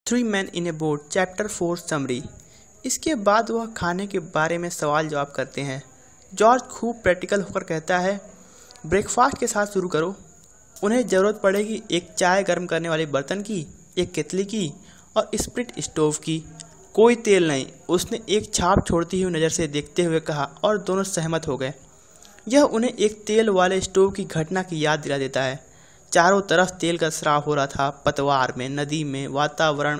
Three man in A boat chapter 4 summary. इसके बाद वह खाने के बारे में सवाल जवाब करते हैं। जॉर्ज खूब प्रैक्टिकल होकर कहता है, ब्रेकफास्ट के साथ शुरू करो। उन्हें ज़रूरत पड़ेगी एक चाय गर्म करने वाले बर्तन की, एक केतली की और स्प्लिट स्टोव की। कोई तेल नहीं, उसने एक छाप छोड़ती हुई नज़र से देखते हुए कहा और दोनों सहमत हो गए। यह उन्हें एक तेल वाले स्टोव की घटना की याद दिला देता है। चारों तरफ तेल का स्राव हो रहा था, पतवार में, नदी में, वातावरण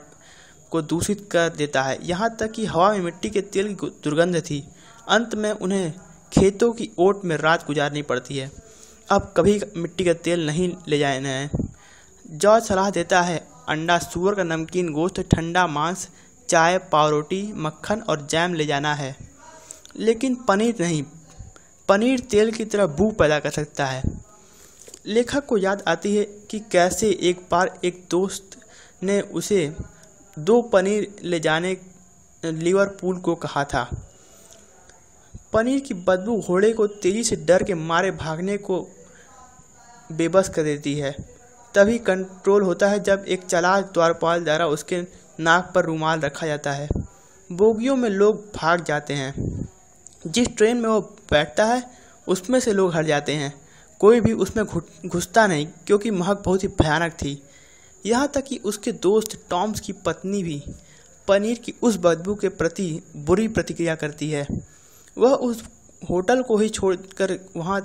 को दूषित कर देता है, यहाँ तक कि हवा में मिट्टी के तेल की दुर्गंध थी। अंत में उन्हें खेतों की ओट में रात गुजारनी पड़ती है। अब कभी मिट्टी का तेल नहीं ले जाना है। जॉर्ज सलाह देता है, अंडा, सूअर का नमकीन गोश्त, ठंडा मांस, चाय, पावरोटी, मक्खन और जैम ले जाना है, लेकिन पनीर नहीं। पनीर तेल की तरह बू पैदा कर सकता है। लेखक को याद आती है कि कैसे एक बार एक दोस्त ने उसे 2 पनीर ले जाने लिवरपूल को कहा था। पनीर की बदबू घोड़े को तेजी से डर के मारे भागने को बेबस कर देती है। तभी कंट्रोल होता है जब एक चालाक द्वारपाल द्वारा उसके नाक पर रुमाल रखा जाता है। बोगियों में लोग भाग जाते हैं। जिस ट्रेन में वो बैठता है उसमें से लोग हट जाते हैं। कोई भी उसमें घुसता नहीं क्योंकि महक बहुत ही भयानक थी। यहाँ तक कि उसके दोस्त टॉम्स की पत्नी भी पनीर की उस बदबू के प्रति बुरी प्रतिक्रिया करती है। वह उस होटल को ही छोड़कर वहाँ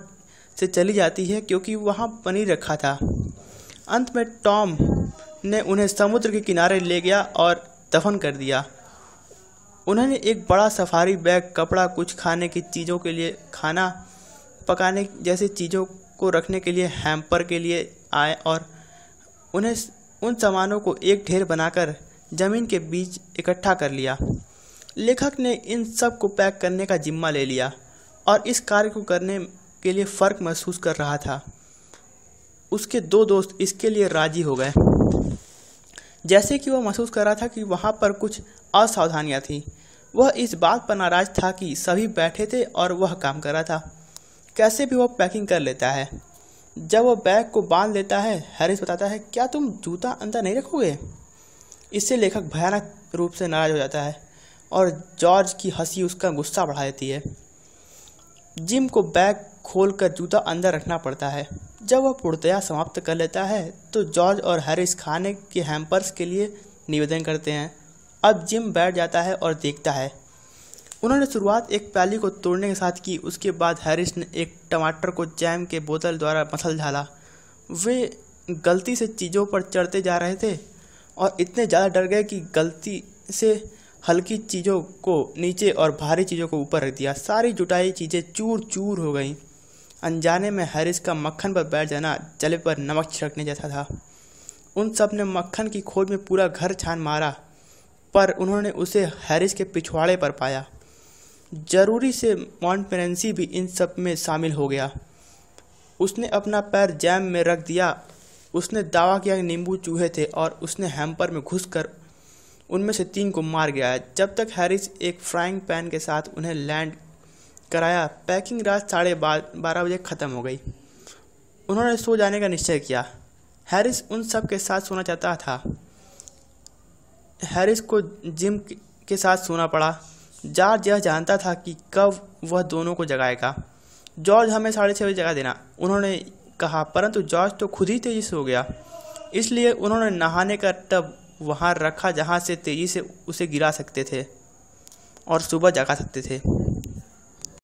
से चली जाती है क्योंकि वहाँ पनीर रखा था। अंत में टॉम ने उन्हें समुद्र के किनारे ले गया और दफन कर दिया। उन्होंने एक बड़ा सफारी बैग, कपड़ा, कुछ खाने की चीज़ों के लिए, खाना पकाने जैसे चीज़ों को रखने के लिए हैम्पर के लिए आए और उन्हें उन सामानों को एक ढेर बनाकर ज़मीन के बीच इकट्ठा कर लिया। लेखक ने इन सब को पैक करने का जिम्मा ले लिया और इस कार्य को करने के लिए फ़र्क महसूस कर रहा था। उसके 2 दोस्त इसके लिए राज़ी हो गए। जैसे कि वह महसूस कर रहा था कि वहाँ पर कुछ असावधानियाँ थीं। वह इस बात पर नाराज़ था कि सभी बैठे थे और वह काम कर रहा था। कैसे भी वह पैकिंग कर लेता है। जब वह बैग को बांध लेता है, हैरिस बताता है, क्या तुम जूता अंदर नहीं रखोगे? इससे लेखक भयानक रूप से नाराज़ हो जाता है और जॉर्ज की हंसी उसका गुस्सा बढ़ा देती है। जिम को बैग खोलकर जूता अंदर रखना पड़ता है। जब वह पूर्णतया समाप्त कर लेता है तो जॉर्ज और हैरिस खाने के हैम्पर्स के लिए निवेदन करते हैं। अब जिम बैठ जाता है और देखता है। उन्होंने शुरुआत एक प्याली को तोड़ने के साथ की। उसके बाद हैरिस ने एक टमाटर को जैम के बोतल द्वारा मसल डाला। वे गलती से चीज़ों पर चढ़ते जा रहे थे और इतने ज़्यादा डर गए कि गलती से हल्की चीज़ों को नीचे और भारी चीज़ों को ऊपर रख दिया। सारी जुटाई चीज़ें चूर चूर हो गईं। अनजाने में हैरिस का मक्खन पर बैठ जाना जले पर नमक छिड़कने जैसा था। उन सब ने मक्खन की खोज में पूरा घर छान मारा, पर उन्होंने उसे हैरिस के पिछवाड़े पर पाया। जरूरी से मॉन्टपेरेंसी भी इन सब में शामिल हो गया। उसने अपना पैर जैम में रख दिया। उसने दावा किया कि नींबू चूहे थे और उसने हैम्पर में घुसकर उनमें से 3 को मार गया। जब तक हैरिस एक फ्राइंग पैन के साथ उन्हें लैंड कराया, पैकिंग रात 12:30 बजे ख़त्म हो गई। उन्होंने सो जाने का निश्चय किया। हैरिस उन सब के साथ सोना चाहता था। हैरिस को जिम के साथ सोना पड़ा। जॉर्ज यह जानता था कि कब वह दोनों को जगाएगा। जॉर्ज, हमें 6:30 बजे जगा देना, उन्होंने कहा, परंतु जॉर्ज तो खुद ही तेजी से हो गया। इसलिए उन्होंने नहाने का टब वहाँ रखा जहाँ से तेजी से उसे गिरा सकते थे और सुबह जगा सकते थे।